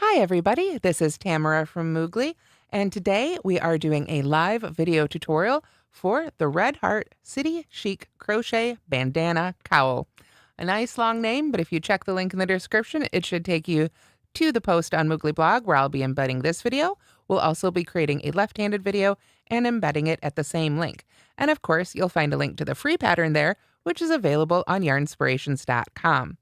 Hi everybody, this is Tamara from Moogly, and today we are doing a live video tutorial for the Red Heart City Chic Crochet Bandana Cowl. A nice long name, but if you check the link in the description, it should take you to the post on Moogly blog where I'll be embedding this video. We'll also be creating a left-handed video and embedding it at the same link. And of course, you'll find a link to the free pattern there, which is available on yarnspirations.com.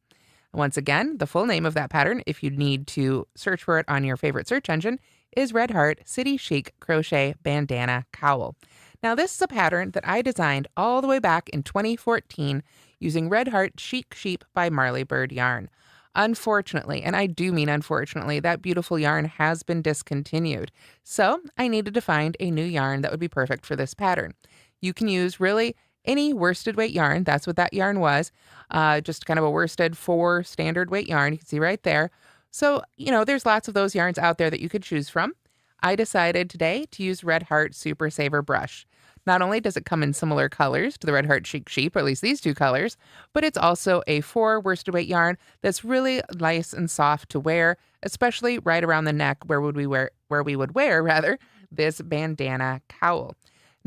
Once again, the full name of that pattern, if you need to search for it on your favorite search engine, is Red Heart City Chic Crochet Bandana Cowl. Now, this is a pattern that I designed all the way back in 2014 using Red Heart Chic Sheep by Marley Bird yarn. Unfortunately, and I do mean unfortunately, that beautiful yarn has been discontinued. So I needed to find a new yarn that would be perfect for this pattern. You can use really any worsted weight yarn. That's what that yarn was. Just kind of a worsted 4 standard weight yarn. You can see right there. So, there's lots of those yarns out there that you could choose from. I decided today to use Red Heart Super Saver Brush. Not only does it come in similar colors to the Red Heart Chic Sheep, or at least these two colors, but it's also a 4 worsted weight yarn that's really nice and soft to wear, especially right around the neck where we would wear this bandana cowl.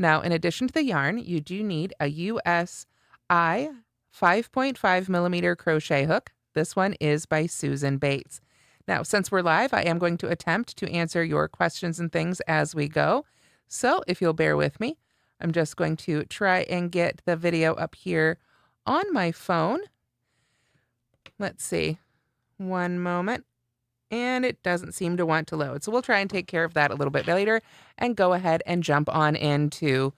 Now, in addition to the yarn, you do need a USI 5.5 millimeter crochet hook. This one is by Susan Bates. Now, since we're live, I am going to attempt to answer your questions and things as we go. So if you'll bear with me, I'm just going to try and get the video up here on my phone. Let's see. One moment. And it doesn't seem to want to load. So we'll try and take care of that a little bit later and go ahead and jump on into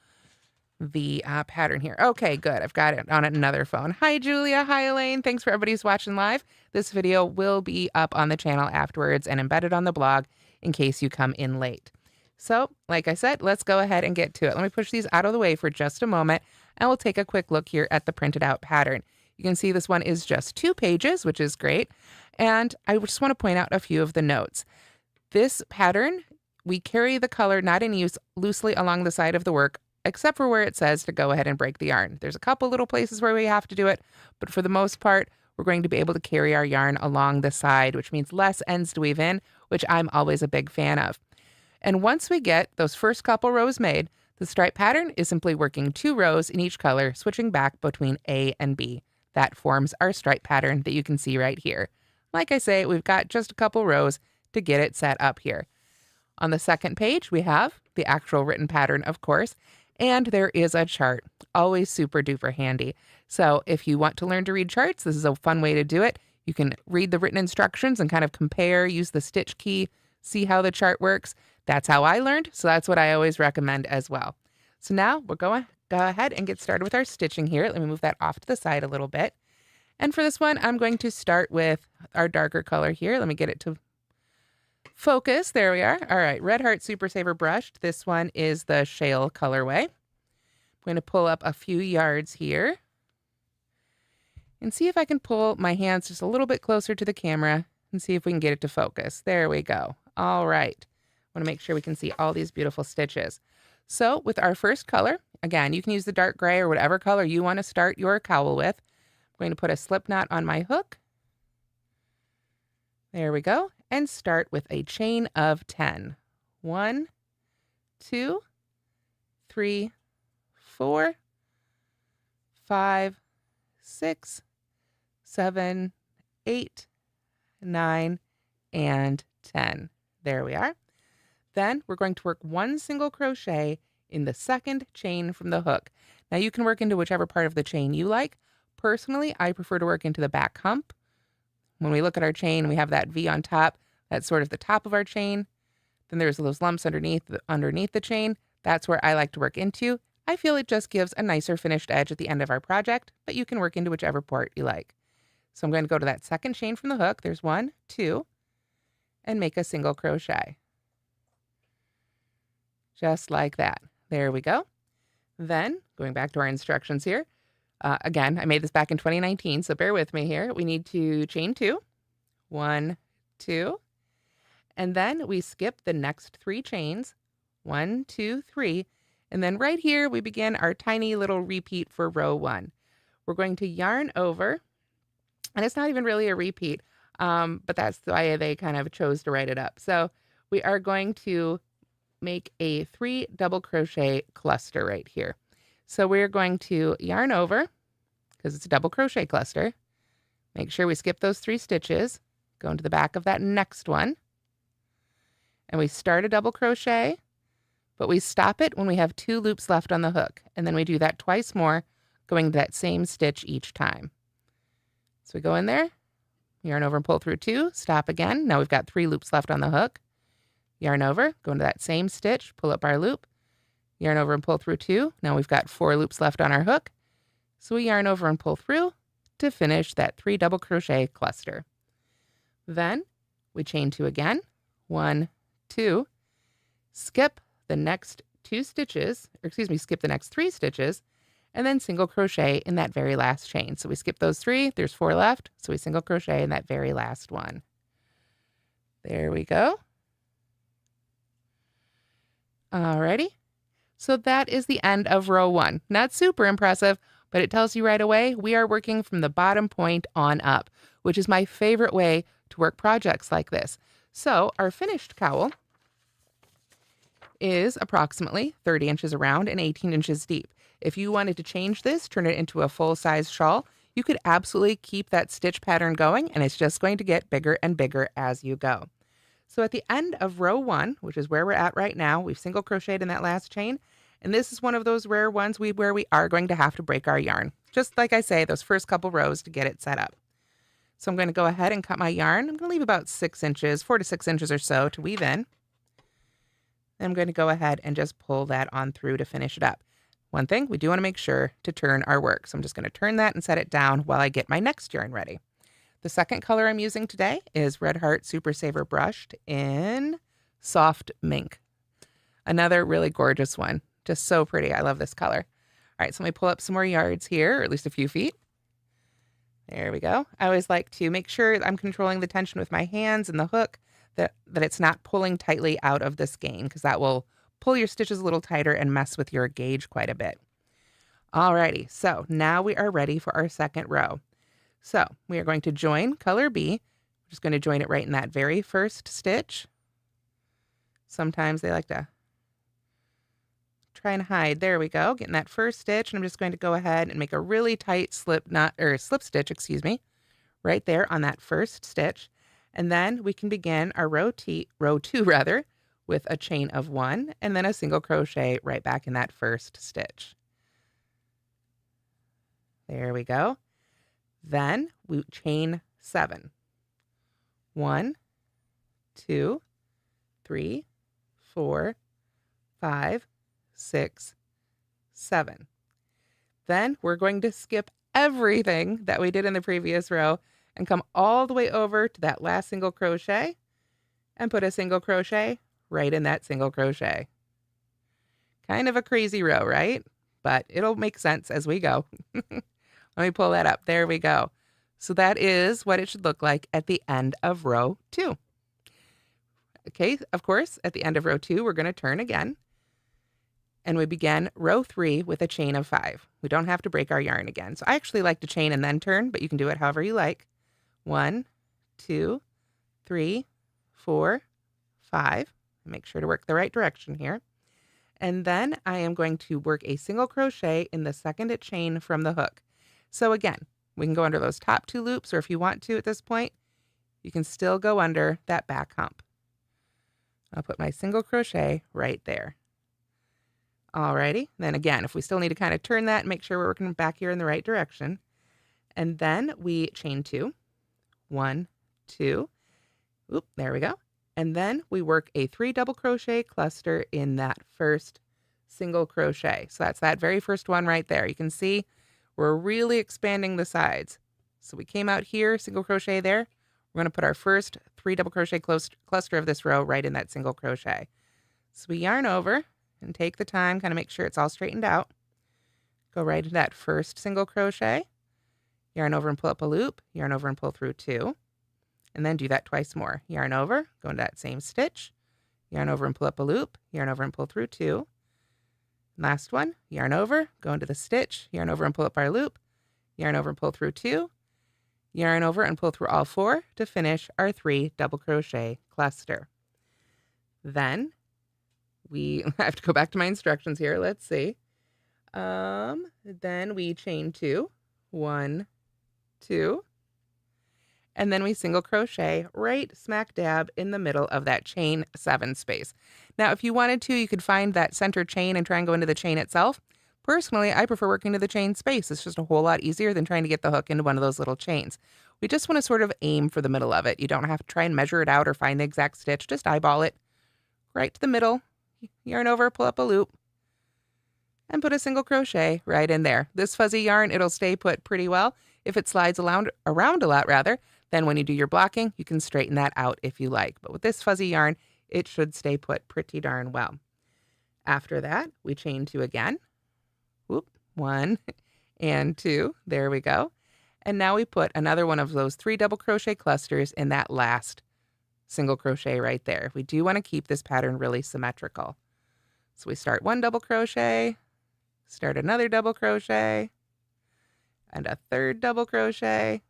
the pattern here. Okay, good. I've got it on another phone. Hi, Julia. Hi, Elaine. Thanks for everybody who's watching live. This video will be up on the channel afterwards and embedded on the blog in case you come in late. So, like I said, let's go ahead and get to it. Let me push these out of the way for just a moment, and we'll take a quick look here at the printed out pattern. You can see this one is just 2 pages, which is great. And I just want to point out a few of the notes. This pattern, we carry the color not in use loosely along the side of the work, except for where it says to go ahead and break the yarn. There's a couple little places where we have to do it, but for the most part, we're going to be able to carry our yarn along the side, which means less ends to weave in, which I'm always a big fan of. And once we get those first couple rows made, the stripe pattern is simply working 2 rows in each color, switching back between A and B. That forms our stripe pattern that you can see right here. Like I say, we've got just a couple rows to get it set up here. On the second page, we have the actual written pattern, of course, and there is a chart. Always super duper handy. So if you want to learn to read charts, this is a fun way to do it. You can read the written instructions and kind of compare, use the stitch key, see how the chart works. That's how I learned, so that's what I always recommend as well. So now we're going to go ahead and get started with our stitching here. Let me move that off to the side a little bit. And for this one, I'm going to start with our darker color here. Let me get it to focus. There we are. All right, Red Heart Super Saver Brushed. This one is the Shale colorway. I'm going to pull up a few yards here and see if I can pull my hands just a little bit closer to the camera and see if we can get it to focus. There we go. All right. I want to make sure we can see all these beautiful stitches. So with our first color, again, you can use the dark gray or whatever color you want to start your cowl with. I'm going to put a slip knot on my hook. There we go. And start with a chain of 10. 1, 2, 3, 4, 5, 6, 7, 8, 9, and 10. There we are. Then we're going to work 1 single crochet in the second chain from the hook. Now you can work into whichever part of the chain you like. Personally, I prefer to work into the back hump. When we look at our chain, we have that V on top. That's sort of the top of our chain. Then there's those lumps underneath the chain. That's where I like to work into. I feel it just gives a nicer finished edge at the end of our project, but you can work into whichever part you like. So I'm going to go to that second chain from the hook. There's 1, 2, and make a single crochet. Just like that. There we go. Then, going back to our instructions here, again, I made this back in 2019, so bear with me here. We need to chain 2, 1, 2, and then we skip the next 3 chains, 1, 2, 3, and then right here we begin our tiny little repeat for row 1. We're going to yarn over, and it's not even really a repeat. But that's the way they kind of chose to write it up. So we are going to make a 3 double crochet cluster right here. So we're going to yarn over, because it's a double crochet cluster. Make sure we skip those 3 stitches, go into the back of that next one, and we start a double crochet, but we stop it when we have 2 loops left on the hook, and then we do that twice more, going to that same stitch each time. So we go in there, yarn over and pull through 2, stop again. Now we've got 3 loops left on the hook. Yarn over, go into that same stitch, pull up our loop, yarn over and pull through 2. Now we've got 4 loops left on our hook. So we yarn over and pull through to finish that 3 double crochet cluster. Then we chain 2 again, 1, 2, skip the next 2 stitches, or excuse me, skip the next 3 stitches, and then single crochet in that very last chain. So we skip those 3, there's 4 left, so we single crochet in that very last one. There we go. Alrighty. So that is the end of row 1. Not super impressive, but it tells you right away we are working from the bottom point on up, which is my favorite way to work projects like this. So our finished cowl is approximately 30 inches around and 18 inches deep. If you wanted to change this, turn it into a full-size shawl, you could absolutely keep that stitch pattern going, and it's just going to get bigger and bigger as you go. So at the end of row 1, which is where we're at right now, we've single crocheted in that last chain, and this is one of those rare ones where we are going to have to break our yarn. Just like I say, those first couple rows to get it set up. So I'm going to go ahead and cut my yarn. I'm going to leave about 6 inches, 4 to 6 inches or so to weave in. I'm going to go ahead and just pull that on through to finish it up. One thing, we do want to make sure to turn our work. So I'm just going to turn that and set it down while I get my next yarn ready. The second color I'm using today is Red Heart Super Saver Brushed in Soft Mink. Another really gorgeous one. Just so pretty. I love this color. All right, so let me pull up some more yards here, or at least a few feet. There we go. I always like to make sure I'm controlling the tension with my hands and the hook, that it's not pulling tightly out of the skein, because that will pull your stitches a little tighter and mess with your gauge quite a bit. Alrighty, so now we are ready for our second row. So we are going to join color B. We're just going to join it right in that very first stitch. Sometimes they like to try and hide. There we go, getting that first stitch, and I'm just going to go ahead and make a really tight slip stitch, excuse me, right there on that first stitch. And then we can begin our row 2 with a chain of 1 and then a single crochet right back in that first stitch. There we go. Then we chain 7. 1, 2, 3, 4, 5, 6, 7. Then we're going to skip everything that we did in the previous row and come all the way over to that last single crochet and put a single crochet right in that single crochet. Kind of a crazy row, right? But it'll make sense as we go. Let me pull that up. There we go. So that is what it should look like at the end of row 2. Okay, of course, at the end of row 2, we're going to turn again. And we begin row 3 with a chain of 5. We don't have to break our yarn again. So I actually like to chain and then turn, but you can do it however you like. 1, 2, 3, 4, 5. Make sure to work the right direction here. And then I am going to work a single crochet in the second chain from the hook. So again, we can go under those top 2 loops, or if you want to at this point, you can still go under that back hump. I'll put my single crochet right there. Alrighty, then again, if we still need to kind of turn that and make sure we're working back here in the right direction. And then we chain 2. 1, 2. Oop, there we go. And then we work a 3 double crochet cluster in that first single crochet. So that's that very first one right there. You can see we're really expanding the sides. So we came out here, single crochet there. We're going to put our first 3 double crochet cluster of this row right in that single crochet. So we yarn over and take the time, kind of make sure it's all straightened out. Go right into that first single crochet, yarn over and pull up a loop, yarn over and pull through 2, and then do that twice more. Yarn over, go into that same stitch, yarn over and pull up a loop, yarn over and pull through 2. Last one, yarn over, go into the stitch, yarn over and pull up our loop, yarn over and pull through 2, yarn over and pull through all 4 to finish our 3 double crochet cluster. Then I have to go back to my instructions here. Let's see. Then we chain 2, 1, 2, and then we single crochet right smack dab in the middle of that chain 7 space. Now, if you wanted to, you could find that center chain and try and go into the chain itself. Personally, I prefer working to the chain space. It's just a whole lot easier than trying to get the hook into one of those little chains. We just want to sort of aim for the middle of it. You don't have to try and measure it out or find the exact stitch. Just eyeball it right to the middle, yarn over, pull up a loop, and put a single crochet right in there. This fuzzy yarn, it'll stay put pretty well. If it slides around a lot rather, then when you do your blocking, you can straighten that out if you like. But with this fuzzy yarn, it should stay put pretty darn well. After that, we chain 2 again. Whoop, 1 and 2. There we go. And now we put another one of those 3 double crochet clusters in that last single crochet right there. We do want to keep this pattern really symmetrical. So we start 1 double crochet, start another double crochet, and a 3rd double crochet.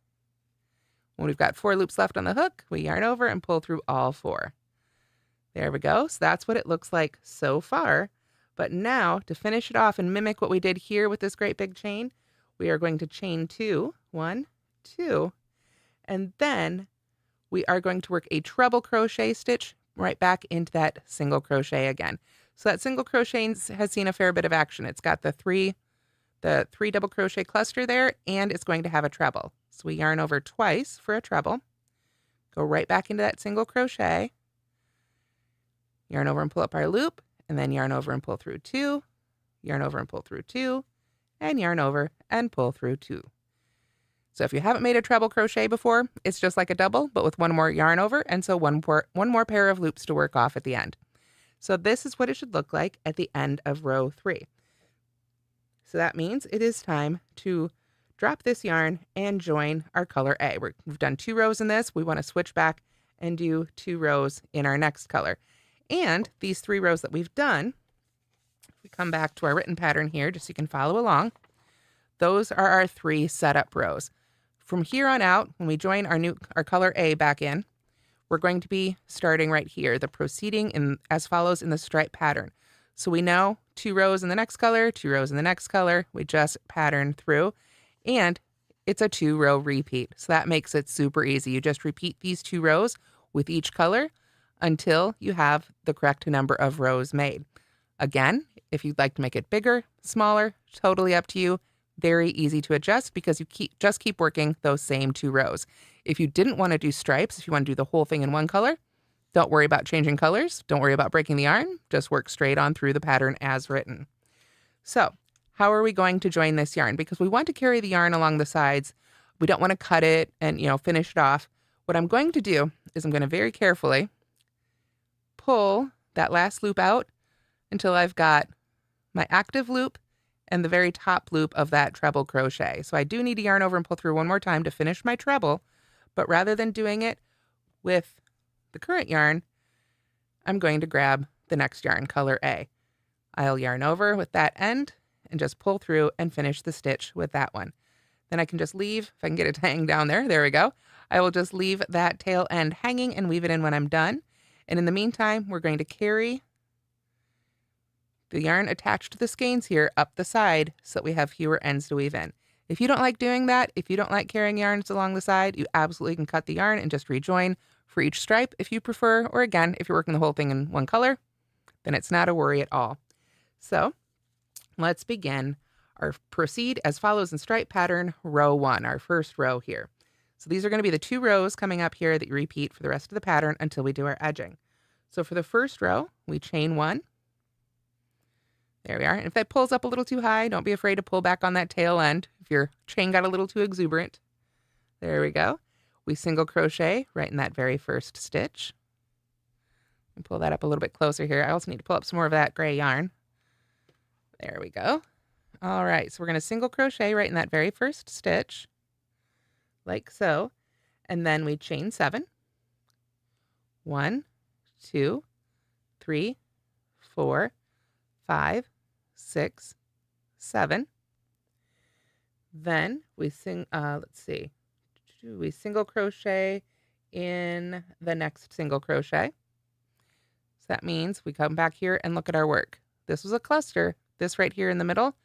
When we've got 4 loops left on the hook, we yarn over and pull through all 4. There we go. So that's what it looks like so far. But now, to finish it off and mimic what we did here with this great big chain, we are going to chain 2, 1, 2, and then we are going to work a treble crochet stitch right back into that single crochet again. So that single crochet has seen a fair bit of action. It's got the three double crochet cluster there, and it's going to have a treble. So we yarn over twice for a treble, go right back into that single crochet, yarn over and pull up our loop, and then yarn over and pull through 2, yarn over and pull through 2, and yarn over and pull through 2. So if you haven't made a treble crochet before, it's just like a double, but with 1 more yarn over, and so one more pair of loops to work off at the end. So this is what it should look like at the end of row 3. So that means it is time to drop this yarn and join our color A. We've done 2 rows in this. We want to switch back and do 2 rows in our next color. And these 3 rows that we've done, if we come back to our written pattern here, just so you can follow along, those are our 3 setup rows. From here on out, when we join our color A back in, we're going to be starting right here, the proceeding as follows in the stripe pattern. So we know 2 rows in the next color, 2 rows in the next color. We just pattern through, and it's a 2-row repeat. So that makes it super easy. You just repeat these 2 rows with each color until you have the correct number of rows made. Again, if you'd like to make it bigger, smaller, totally up to you. Very easy to adjust because you just keep working those same 2 rows. If you didn't want to do stripes, if you want to do the whole thing in one color, don't worry about changing colors. Don't worry about breaking the yarn. Just work straight on through the pattern as written. So how are we going to join this yarn? Because we want to carry the yarn along the sides. We don't want to cut it and, finish it off. What I'm going to do is I'm going to very carefully pull that last loop out until I've got my active loop and the very top loop of that treble crochet. So I do need to yarn over and pull through 1 more time to finish my treble, but rather than doing it with the current yarn, I'm going to grab the next yarn, color A. I'll yarn over with that end and just pull through and finish the stitch with that one. Then I can just leave, if I can get it to hang down there we go. I will just leave that tail end hanging and weave it in when I'm done. And in the meantime, we're going to carry the yarn attached to the skeins here up the side so that we have fewer ends to weave in. If you don't like doing that, if you don't like carrying yarns along the side, you absolutely can cut the yarn and just rejoin for each stripe if you prefer, or again, if you're working the whole thing in one color, then it's not a worry at all. So let's begin our proceed as follows in stripe pattern, row 1, our first row here. So these are going to be the 2 rows coming up here that you repeat for the rest of the pattern until we do our edging. So for the first row, we chain 1. There we are. And if that pulls up a little too high, don't be afraid to pull back on that tail end if your chain got a little too exuberant. There we go. We single crochet right in that very first stitch. And pull that up a little bit closer here. I also need to pull up some more of that gray yarn. There we go. All right, so we're going to single crochet right in that very first stitch, like so. And then we chain 7. 1, 2, 3, 4, 5, 6, 7. Then we let's see. we single crochet in the next single crochet. So that means we come back here and look at our work. This was a cluster. This right here in the middle,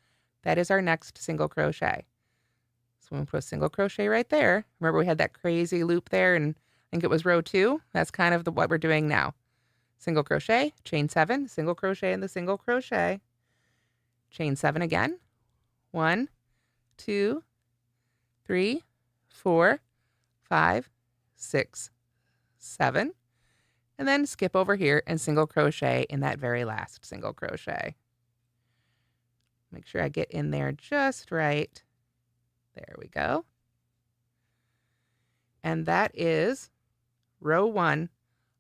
that is our next single crochet. So we'll put a single crochet right there. Remember we had that crazy loop there, and I think it was row 2. That's kind of what we're doing now. Single crochet, chain 7, single crochet in the single crochet, chain 7 again. 1, 2, 3, 4, 5, 6, 7. And then skip over here and single crochet in that very last single crochet. Make sure I get in there just right. There we go. And that is row 1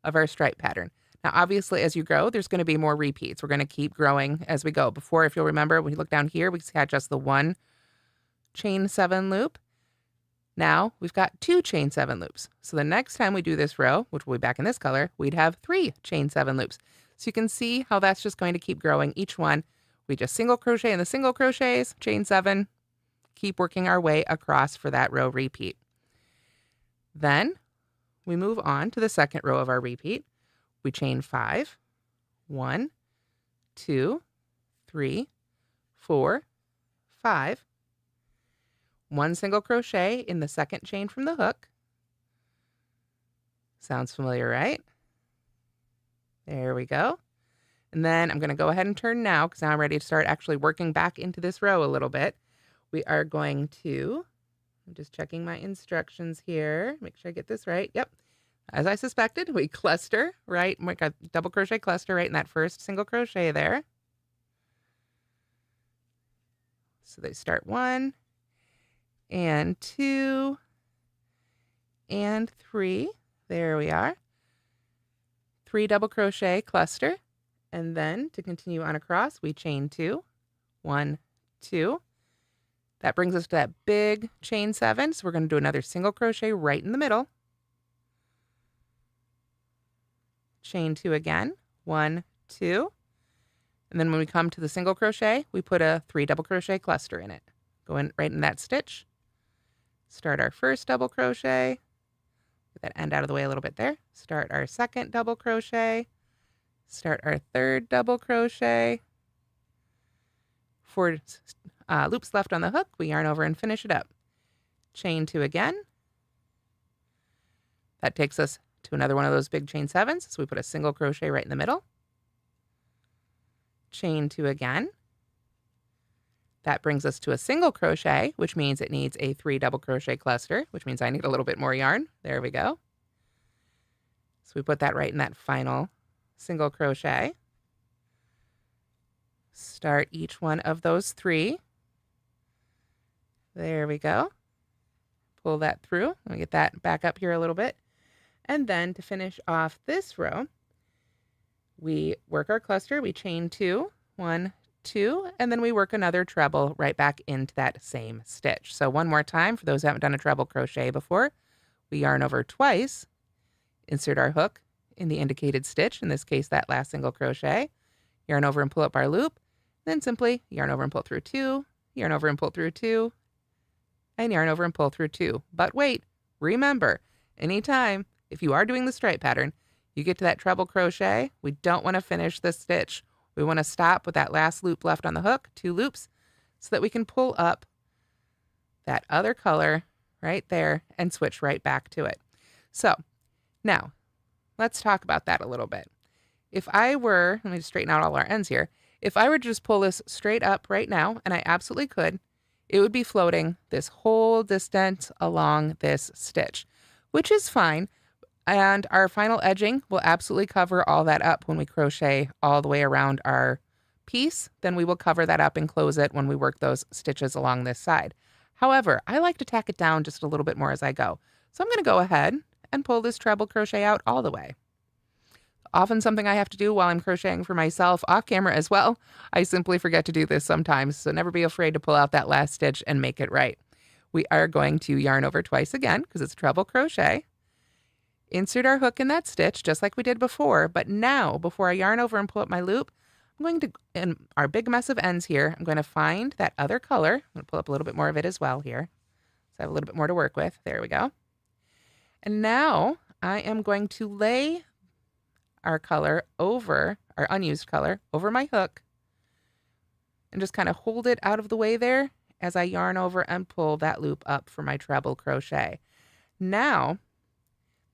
of our stripe pattern. Now, obviously, as you grow, there's going to be more repeats. We're going to keep growing as we go. Before, if you'll remember, when you look down here, we had just the 1 chain 7 loop. Now, we've got 2 chain 7 loops. So the next time we do this row, which will be back in this color, we'd have 3 chain 7 loops. So you can see how that's just going to keep growing. Each one, we just single crochet in the single crochets, chain 7, keep working our way across for that row repeat. Then we move on to the second row of our repeat. We chain 5, 1, 2, 3, 4, 5, 1 single crochet in the second chain from the hook. Sounds familiar, right? There we go. And then I'm going to go ahead and turn now, because now I'm ready to start actually working back into this row a little bit. We are going to, I'm just checking my instructions here, make sure I get this right. Yep. As I suspected, we cluster, right? We got double crochet cluster right in that first single crochet there. So they start 1 and 2 and 3. There we are. 3 double crochet cluster. And then to continue on across, we chain 2, 1, 2. That brings us to that big chain 7. So we're going to do another single crochet right in the middle. Chain 2 again, 1, 2. And then when we come to the single crochet, we put a 3 double crochet cluster in it. Go in right in that stitch. Start our first double crochet. Get that end out of the way a little bit there. Start our second double crochet. Start our third double crochet. 4 loops left on the hook. We yarn over and finish it up. Chain 2 again. That takes us to another one of those big chain 7s. So we put a single crochet right in the middle. Chain 2 again. That brings us to a single crochet, which means it needs a 3 double crochet cluster, which means I need a little bit more yarn. There we go. So we put that right in that final single crochet. Start each one of those 3. There we go. Pull that through. Let me get that back up here a little bit. And then to finish off this row, we work our cluster, we chain 2, 1, 2, and then we work another treble right back into that same stitch. So one more time, for those who haven't done a treble crochet before, we yarn over twice, insert our hook in the indicated stitch, in this case that last single crochet, yarn over and pull up our loop, then simply yarn over and pull through 2, yarn over and pull through 2, and yarn over and pull through 2. But wait, remember, anytime if you are doing the stripe pattern, you get to that treble crochet, we don't want to finish this stitch. We want to stop with that last loop left on the hook, 2 loops, so that we can pull up that other color right there and switch right back to it. So now let's talk about that a little bit. If I were, let me just straighten out all our ends here. If I were to just pull this straight up right now, and I absolutely could, it would be floating this whole distance along this stitch, which is fine. And our final edging will absolutely cover all that up when we crochet all the way around our piece. Then we will cover that up and close it when we work those stitches along this side. However, I like to tack it down just a little bit more as I go. So I'm going to go ahead and pull this treble crochet out all the way. Often something I have to do while I'm crocheting for myself off camera as well. I simply forget to do this sometimes, so never be afraid to pull out that last stitch and make it right. We are going to yarn over twice again because it's treble crochet. Insert our hook in that stitch just like we did before, but now before I yarn over and pull up my loop, I'm going to, in our big mess of ends here, I'm going to find that other color. I'm going to pull up a little bit more of it as well here, so I have a little bit more to work with. There we go. And now I am going to lay our color over, our unused color, over my hook and just kind of hold it out of the way there as I yarn over and pull that loop up for my treble crochet. Now,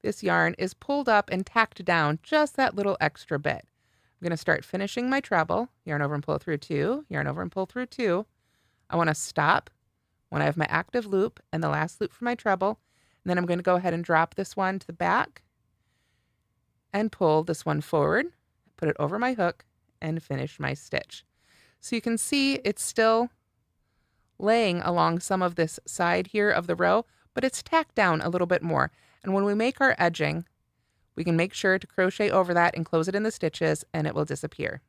this yarn is pulled up and tacked down just that little extra bit. I'm going to start finishing my treble, yarn over and pull through 2, yarn over and pull through 2. I want to stop when I have my active loop and the last loop for my treble. And then I'm going to go ahead and drop this one to the back and pull this one forward, put it over my hook, and finish my stitch. So you can see it's still laying along some of this side here of the row, but it's tacked down a little bit more. And when we make our edging, we can make sure to crochet over that and close it in the stitches, and it will disappear.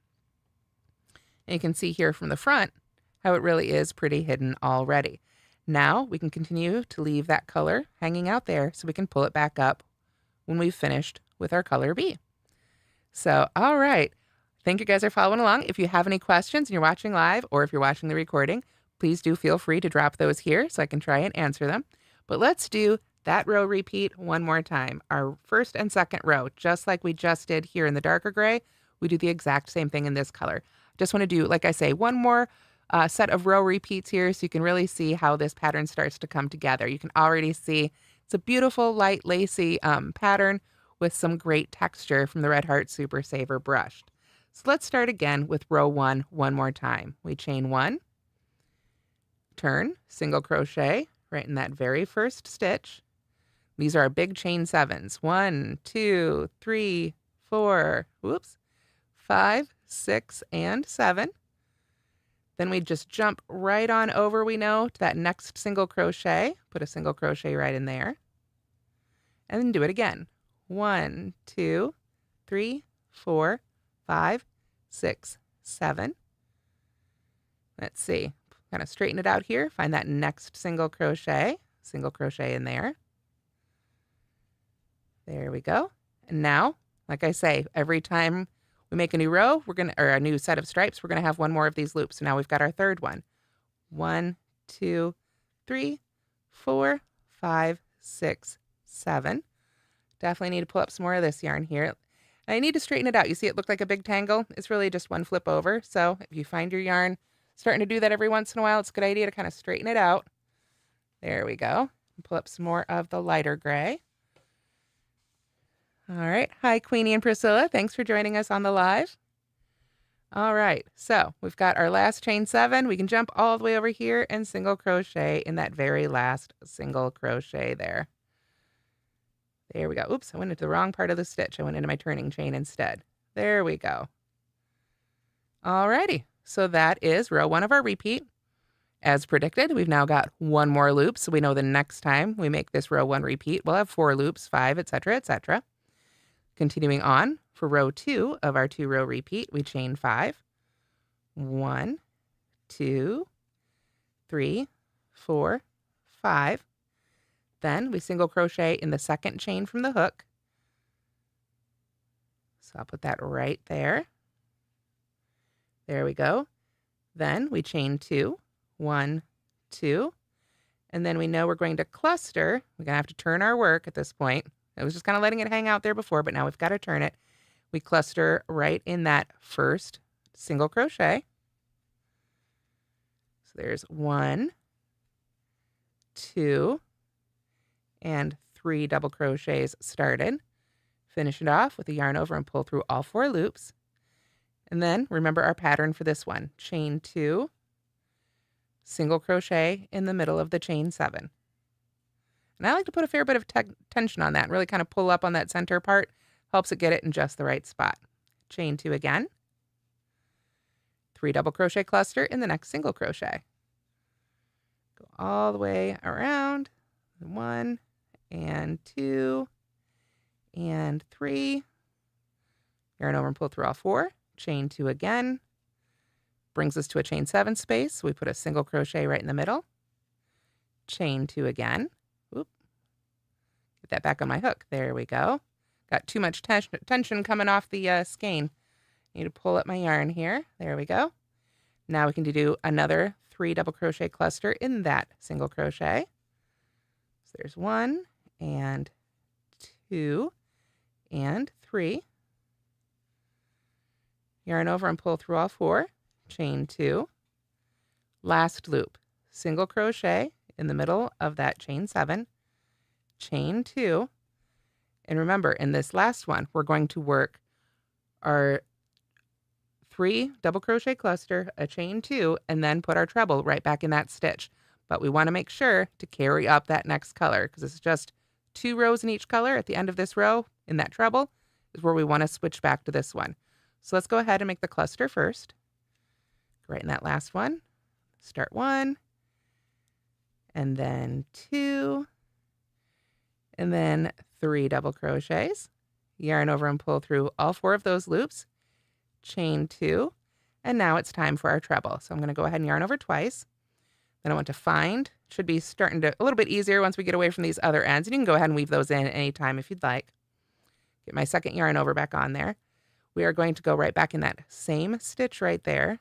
And you can see here from the front how it really is pretty hidden already. Now we can continue to leave that color hanging out there so we can pull it back up when we've finished with our color B. So, all right. I think you guys are following along. If you have any questions and you're watching live, or if you're watching the recording, please do feel free to drop those here so I can try and answer them. But let's do that row repeat one more time. Our first and second row, just like we just did here in the darker gray, we do the exact same thing in this color. Just want to do, like I say, one more set of row repeats here so you can really see how this pattern starts to come together. You can already see it's a beautiful, light, lacy pattern with some great texture from the Red Heart Super Saver brushed. So let's start again with row 1 one more time. We chain 1, turn, single crochet right in that very first stitch. These are our big chain 7s. 1, 2, 3, 4, 5, 6, and 7. Then we just jump right on over, we know, to that next single crochet. Put a single crochet right in there. And then do it again. 1, 2, 3, 4, 5, 6, 7. Let's see. Kind of straighten it out here. Find that next single crochet in there. There we go. And now, like I say, every time we make a new row, or a new set of stripes, we're gonna have one more of these loops. So now we've got our third one. 1, 2, 3, 4, 5, 6, 7. Definitely need to pull up some more of this yarn here. I need to straighten it out. You see it looked like a big tangle? It's really just one flip over. So if you find your yarn starting to do that every once in a while, it's a good idea to kind of straighten it out. There we go. Pull up some more of the lighter gray. All right. Hi, Queenie and Priscilla. Thanks for joining us on the live. All right. So we've got our last chain 7. We can jump all the way over here and single crochet in that very last single crochet there. There we go. Oops, I went into the wrong part of the stitch. I went into my turning chain instead. There we go. All righty. So that is row 1 of our repeat. As predicted, we've now got one more loop. So we know the next time we make this row 1 repeat, we'll have 4 loops, 5, etc., etc. Continuing on, for row 2 of our 2-row repeat, we chain 5. 1, 2, 3, 4, 5. Then we single crochet in the second chain from the hook. So I'll put that right there. There we go. Then we chain 2. 1, 2. And then we know we're going to cluster. We're going to have to turn our work at this point. I was just kind of letting it hang out there before, but now we've got to turn it. We cluster right in that first single crochet. So there's 1, 2, and 3 double crochets started. Finish it off with a yarn over and pull through all 4 loops. And then remember our pattern for this one. Chain 2, single crochet in the middle of the chain 7. And I like to put a fair bit of tension on that and really kind of pull up on that center part. Helps it get it in just the right spot. Chain 2 again. 3 double crochet cluster in the next single crochet. Go all the way around. 1 and 2 and 3. Yarn over and pull through all 4. Chain 2 again. Brings us to a chain 7 space. We put a single crochet right in the middle. Chain 2 again. Oop. Get that back on my hook. There we go. Got too much tension coming off the skein. Need to pull up my yarn here. There we go. Now we can do another 3 double crochet cluster in that single crochet. So there's 1 and 2, and 3. Yarn over and pull through all 4, chain 2, last loop, single crochet in the middle of that chain 7, chain 2, and remember in this last one we're going to work our 3 double crochet cluster, a chain 2, and then put our treble right back in that stitch. But we want to make sure to carry up that next color because it's just 2 rows in each color. At the end of this row in that treble is where we want to switch back to this one. So let's go ahead and make the cluster first. Right in that last one, start 1, and then 2, and then 3 double crochets. Yarn over and pull through all 4 of those loops, chain 2, and now it's time for our treble. So I'm going to go ahead and yarn over twice. Then I want to find, should be starting to a little bit easier once we get away from these other ends. And you can go ahead and weave those in at any time if you'd like. Get my second yarn over back on there. We are going to go right back in that same stitch right there.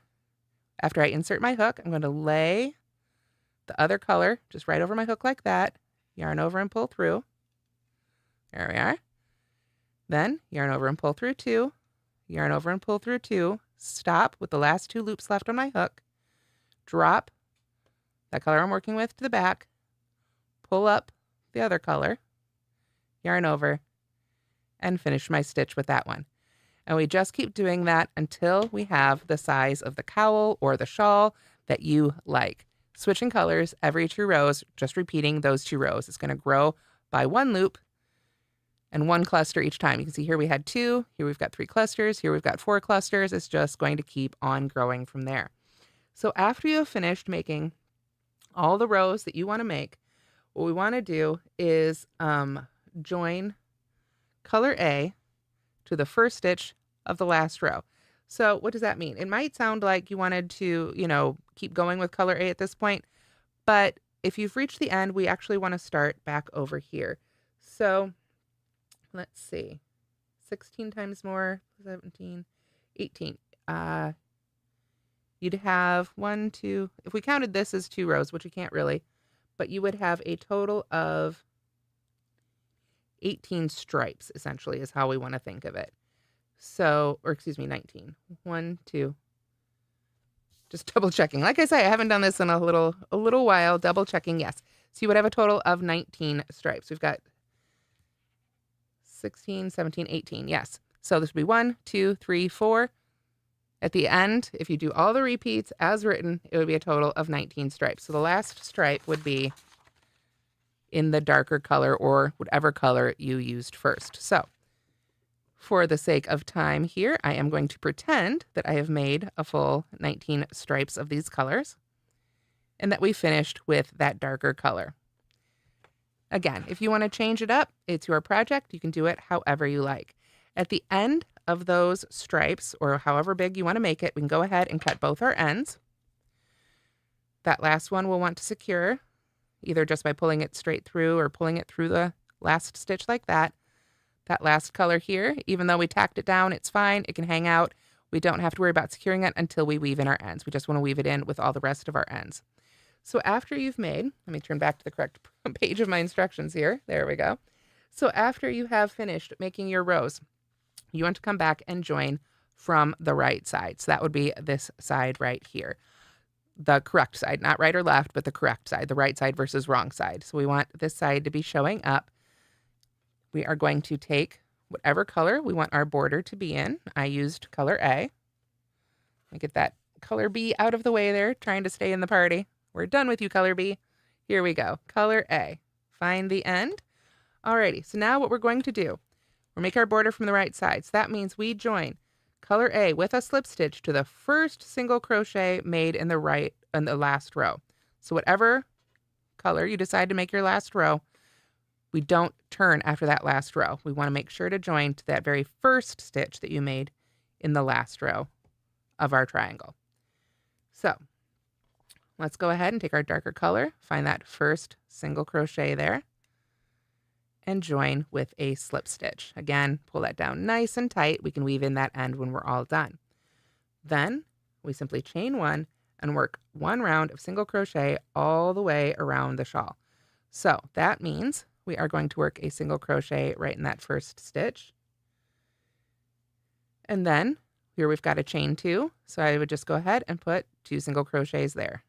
After I insert my hook, I'm going to lay the other color just right over my hook like that. Yarn over and pull through. There we are. Then yarn over and pull through 2. Yarn over and pull through 2. Stop with the last 2 loops left on my hook. Drop that color I'm working with to the back. Pull up the other color. Yarn over and finish my stitch with that one. And we just keep doing that until we have the size of the cowl or the shawl that you like. Switching colors every 2 rows, just repeating those 2 rows. It's going to grow by 1 loop and 1 cluster each time. You can see here we had 2, here we've got 3 clusters, here we've got 4 clusters. It's just going to keep on growing from there. So after you have finished making all the rows that you want to make, what we want to do is join color A to the first stitch of the last row. So what does that mean? It might sound like you wanted to, keep going with color A at this point, but if you've reached the end, we actually want to start back over here. So let's see, 16 times more, 17, 18. You'd have 1, 2, if we counted this as 2 rows, which we can't really, but you would have a total of 18 stripes, essentially, is how we want to think of it. So, or excuse me, 19. 1, 2. Just double checking. Like I say, I haven't done this in a little while. Double checking, yes. So you would have a total of 19 stripes. We've got 16, 17, 18. Yes. So this would be 1, 2, 3, 4. At the end, if you do all the repeats as written, it would be a total of 19 stripes. So the last stripe would be in the darker color or whatever color you used first. So for the sake of time here, I am going to pretend that I have made a full 19 stripes of these colors and that we finished with that darker color. Again, if you want to change it up, it's your project. You can do it however you like. At the end of those stripes, or however big you want to make it, we can go ahead and cut both our ends. That last one we'll want to secure, either just by pulling it straight through or pulling it through the last stitch like that. That last color here, even though we tacked it down, it's fine. It can hang out. We don't have to worry about securing it until we weave in our ends. We just want to weave it in with all the rest of our ends. So after you've made, let me turn back to the correct page of my instructions here. There we go. So after you have finished making your rows, you want to come back and join from the right side. So that would be this side right here. The correct side, not right or left, but the correct side, the right side versus wrong side. So we want this side to be showing up. We are going to take whatever color we want our border to be in. I used color A. Let me get that color B out of the way there, trying to stay in the party. We're done with you, color B. Here we go. Color A. Find the end. Alrighty, so now what we're going to do, we'll make our border from the right side. So that means we join color A with a slip stitch to the first single crochet made in the last row. So whatever color you decide to make your last row, we don't turn after that last row. We want to make sure to join to that very first stitch that you made in the last row of our triangle. So let's go ahead and take our darker color, find that first single crochet there, and join with a slip stitch. Again, pull that down nice and tight. We can weave in that end when we're all done. Then we simply chain 1 and work 1 round of single crochet all the way around the shawl. So that means we are going to work a single crochet right in that first stitch. And then here we've got a chain 2, so I would just go ahead and put 2 single crochets there.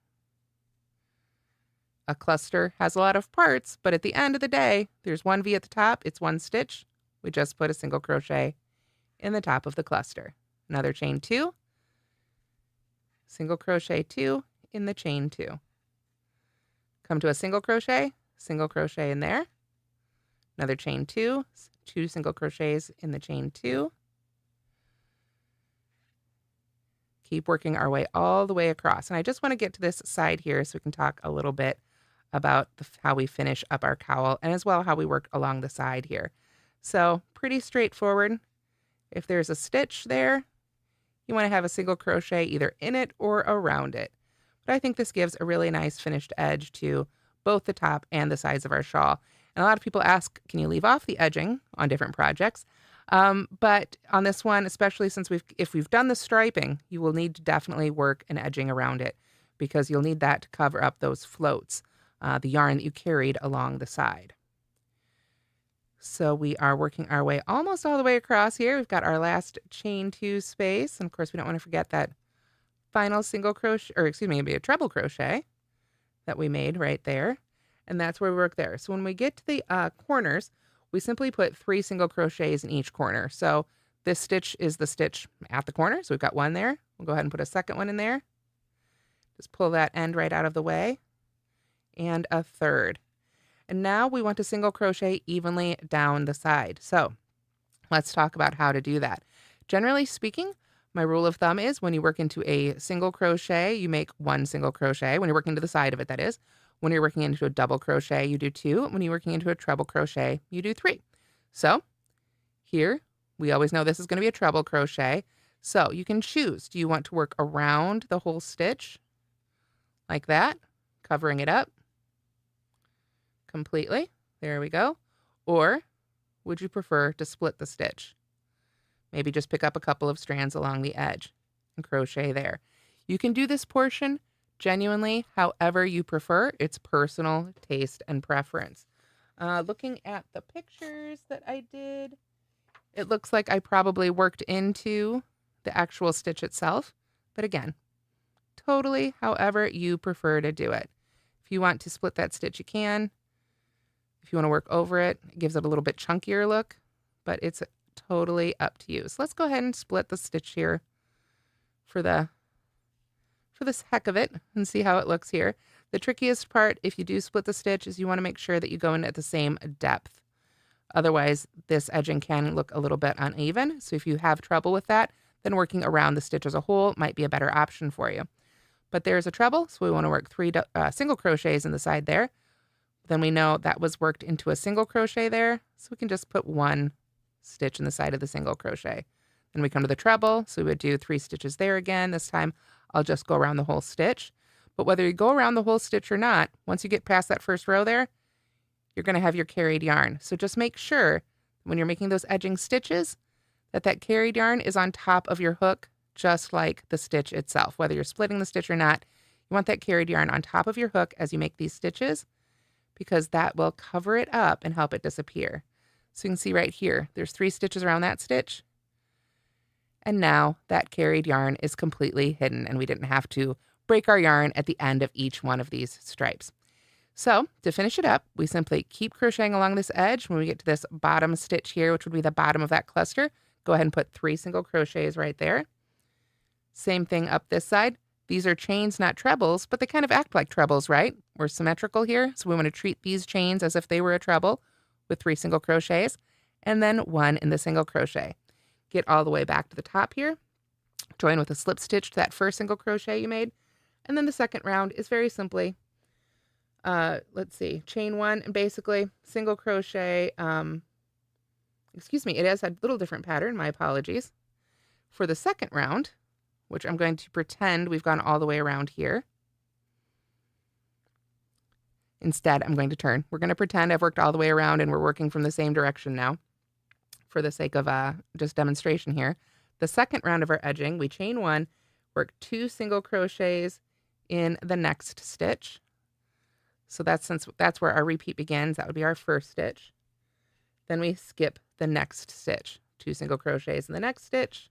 A cluster has a lot of parts, but at the end of the day, there's one V at the top, it's 1 stitch. We just put a single crochet in the top of the cluster. Another chain 2, single crochet 2 in the chain 2. Come to a single crochet in there. Another chain 2, 2 single crochets in the chain 2. Keep working our way all the way across. And I just want to get to this side here so we can talk a little bit about how we finish up our cowl and as well how we work along the side here. So pretty straightforward. If there's a stitch there, you want to have a single crochet either in it or around it. But I think this gives a really nice finished edge to both the top and the sides of our shawl. And a lot of people ask, can you leave off the edging on different projects? But on this one, especially since if we've done the striping, you will need to definitely work an edging around it because you'll need that to cover up those floats, the yarn that you carried along the side. So we are working our way almost all the way across here. We've got our last chain 2 space. And of course, we don't want to forget that final single crochet, or excuse me, maybe a treble crochet that we made right there. And that's where we work there. So when we get to the corners, we simply put 3 single crochets in each corner. So this stitch is the stitch at the corner. So we've got 1 there. We'll go ahead and put a second one in there. Just pull that end right out of the way. And a third. And now we want to single crochet evenly down the side. So let's talk about how to do that. Generally speaking, my rule of thumb is when you work into a single crochet, you make 1 single crochet. When you're working to the side of it, that is. When you're working into a double crochet, you do 2. When you're working into a treble crochet, you do 3. So here, we always know this is going to be a treble crochet. So you can choose. Do you want to work around the whole stitch like that, covering it up completely? There we go. Or would you prefer to split the stitch? Maybe just pick up a couple of strands along the edge and crochet there. You can do this portion genuinely however you prefer. It's personal taste and preference. Looking at the pictures that I did, it looks like I probably worked into the actual stitch itself. But again, totally however you prefer to do it. If you want to split that stitch, you can. If you want to work over it, it gives it a little bit chunkier look, but it's totally up to you. So let's go ahead and split the stitch here for this heck of it and see how it looks here. The trickiest part, if you do split the stitch, is you want to make sure that you go in at the same depth. Otherwise, this edging can look a little bit uneven. So if you have trouble with that, then working around the stitch as a whole might be a better option for you. But there's a treble, so we want to work 3 single crochets in the side there. Then we know that was worked into a single crochet there, so we can just put 1 stitch in the side of the single crochet. Then we come to the treble, so we would do 3 stitches there again. This time I'll just go around the whole stitch. But whether you go around the whole stitch or not, once you get past that first row there, you're going to have your carried yarn. So just make sure when you're making those edging stitches that carried yarn is on top of your hook, just like the stitch itself. Whether you're splitting the stitch or not, you want that carried yarn on top of your hook as you make these stitches, because that will cover it up and help it disappear. So you can see right here, there's 3 stitches around that stitch. And now that carried yarn is completely hidden and we didn't have to break our yarn at the end of each one of these stripes. So to finish it up, we simply keep crocheting along this edge. When we get to this bottom stitch here, which would be the bottom of that cluster, go ahead and put 3 single crochets right there. Same thing up this side. These are chains, not trebles, but they kind of act like trebles, right? We're symmetrical here, so we want to treat these chains as if they were a treble with 3 single crochets, and then 1 in the single crochet. Get all the way back to the top here, join with a slip stitch to that first single crochet you made, and then the second round is very simply, let's see, chain 1, and basically single crochet, excuse me, it has a little different pattern, my apologies. For the second round, which I'm going to pretend we've gone all the way around here. Instead, I'm going to turn. We're going to pretend I've worked all the way around and we're working from the same direction now for the sake of just demonstration here. The second round of our edging, we chain 1, work 2 single crochets in the next stitch. So since that's where our repeat begins, that would be our first stitch. Then we skip the next stitch, 2 single crochets in the next stitch,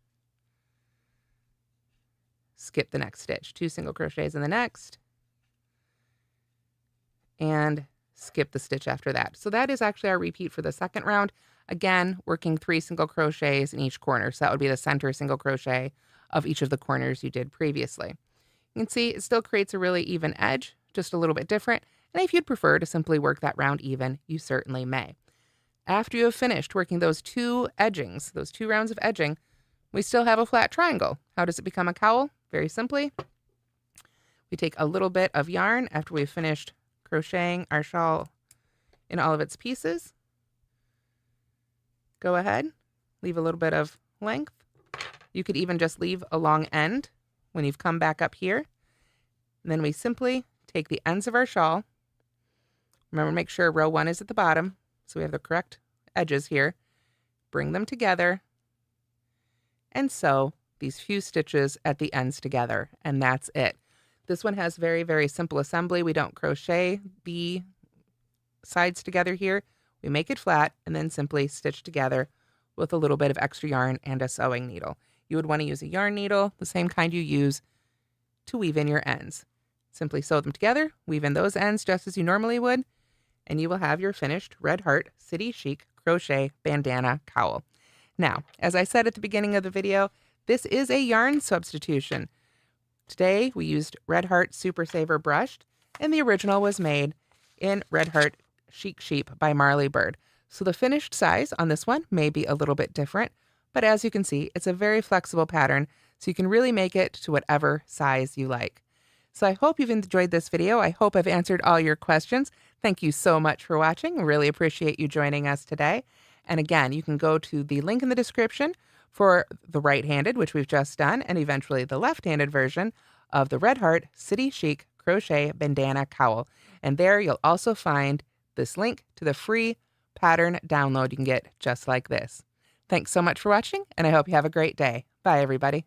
skip the next stitch, 2 single crochets in the next, and skip the stitch after that. So that is actually our repeat for the second round. Again, working 3 single crochets in each corner. So that would be the center single crochet of each of the corners you did previously. You can see it still creates a really even edge, just a little bit different. And if you'd prefer to simply work that round even, you certainly may. After you have finished working those 2 edgings, those 2 rounds of edging, we still have a flat triangle. How does it become a cowl? Very simply, we take a little bit of yarn after we've finished crocheting our shawl in all of its pieces. Go ahead, leave a little bit of length. You could even just leave a long end when you've come back up here. And then we simply take the ends of our shawl. Remember, make sure row 1 is at the bottom, so we have the correct edges here. Bring them together and sew these few stitches at the ends together, and that's it. This one has very, very simple assembly. We don't crochet the sides together here. We make it flat and then simply stitch together with a little bit of extra yarn and a sewing needle. You would want to use a yarn needle, the same kind you use to weave in your ends. Simply sew them together, weave in those ends just as you normally would, and you will have your finished Red Heart City Chic Crochet Bandana Cowl. Now, as I said at the beginning of the video, this is a yarn substitution. Today, we used Red Heart Super Saver Brushed, and the original was made in Red Heart Chic Sheep by Marley Bird. So the finished size on this one may be a little bit different, but as you can see, it's a very flexible pattern, so you can really make it to whatever size you like. So I hope you've enjoyed this video. I hope I've answered all your questions. Thank you so much for watching. Really appreciate you joining us today. And again, you can go to the link in the description for the right-handed, which we've just done, and eventually the left-handed version of the Red Heart City Chic Crochet Bandana Cowl. And there you'll also find this link to the free pattern download you can get just like this. Thanks so much for watching, and I hope you have a great day. Bye, everybody.